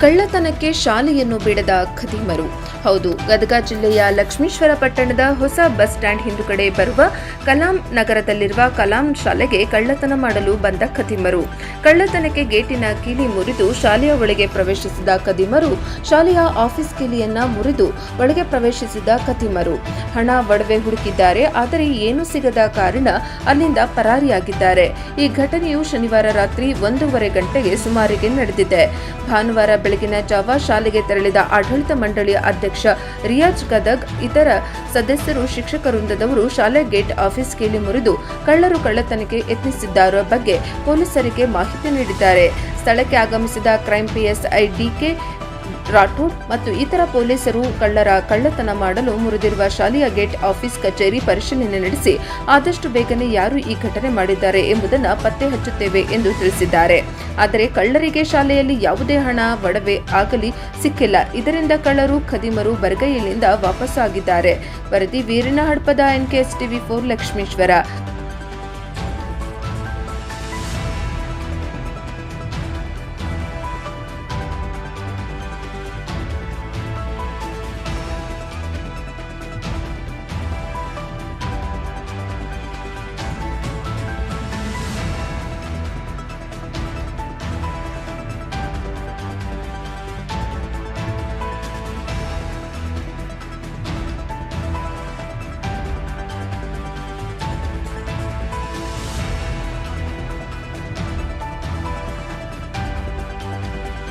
ಕಳ್ಳತನಕ್ಕೆ ಶಾಲೆಯನ್ನು ಬಿಡದ ಖದೀಮರು. ಹೌದು, ಗದಗ ಜಿಲ್ಲೆಯ ಲಕ್ಷ್ಮೀಶ್ವರ ಪಟ್ಟಣದ ಹೊಸ ಬಸ್ ಸ್ಟ್ಯಾಂಡ್ ಹಿಂದುಗಡೆ ಬರುವ ಕಲಾಂ ನಗರದಲ್ಲಿರುವ ಕಲಾಂ ಶಾಲೆಗೆ ಕಳ್ಳತನ ಮಾಡಲು ಬಂದ ಖದೀಮರು. ಕಳ್ಳತನಕ್ಕೆ ಗೇಟಿನ ಕೀಲಿ ಮುರಿದು ಶಾಲೆಯ ಒಳಗೆ ಪ್ರವೇಶಿಸಿದ ಖದೀಮರು, ಶಾಲೆಯ ಆಫೀಸ್ ಕೀಲಿಯನ್ನ ಮುರಿದು ಒಳಗೆ ಪ್ರವೇಶಿಸಿದ ಖದೀಮರು ಹಣ ಒಡವೆ ಹುಡುಕಿದ್ದಾರೆ. ಆದರೆ ಏನೂ ಸಿಗದ ಕಾರಣ ಅಲ್ಲಿಂದ ಪರಾರಿಯಾಗಿದ್ದಾರೆ. ಈ ಘಟನೆಯು ಶನಿವಾರ ರಾತ್ರಿ 1:30 ಗಂಟೆಗೆ ಸುಮಾರಿಗೆ ನಡೆದಿದೆ. ಭಾನುವಾರ ಬೆಳಗಿನ ಜಾವ ಶಾಲೆಗೆ ತೆರಳಿದ ಆಡಳಿತ ಮಂಡಳಿಯ ಅಧ್ಯಕ್ಷ ರಿಯಾಜ್ ಗದಗ್ ಇತರ ಸದಸ್ಯರು, ಶಿಕ್ಷಕ ವೃಂದದವರು ಶಾಲೆ ಗೇಟ್, ಆಫೀಸ್ ಕೀಲಿ ಮುರಿದು ಕಳ್ಳರು ಕಳ್ಳತನಕ್ಕೆ ಯತ್ನಿಸಿದ್ದರ ಬಗ್ಗೆ ಪೊಲೀಸರಿಗೆ ಮಾಹಿತಿ ನೀಡಿದ್ದಾರೆ. ಸ್ಥಳಕ್ಕೆ ಆಗಮಿಸಿದ ಕ್ರೈಂ ಪಿಎಸ್ಐ ಡಿಕೆ ರಾಠೋಡ್ ಮತ್ತು ಇತರ ಪೊಲೀಸರು ಕಳ್ಳರ ಕಳ್ಳತನ ಮಾಡಲು ಮುರಿದಿರುವ ಶಾಲೆಯ ಗೇಟ್, ಆಫೀಸ್, ಕಚೇರಿ ಪರಿಶೀಲನೆ ನಡೆಸಿ ಆದಷ್ಟು ಬೇಗನೆ ಯಾರು ಈ ಘಟನೆ ಮಾಡಿದ್ದಾರೆ ಎಂಬುದನ್ನು ಪತ್ತೆ ಹಚ್ಚುತ್ತೇವೆ ಎಂದು ತಿಳಿಸಿದ್ದಾರೆ. ಆದರೆ ಕಳ್ಳರಿಗೆ ಶಾಲೆಯಲ್ಲಿ ಯಾವುದೇ ಹಣ, ಒಡವೆ ಆಗಲಿ ಸಿಕ್ಕಿಲ್ಲ. ಇದರಿಂದ ಕಳ್ಳರು, ಖದೀಮರು ಬರಗೈಯಲ್ಲಿಂದ ವಾಪಸ್ಸಾಗಿದ್ದಾರೆ. ವರದಿ ವೀರಣ್ಣ ಹಡಪದ, NKS TV 4 ಲಕ್ಷ್ಮೀಶ್ವರ.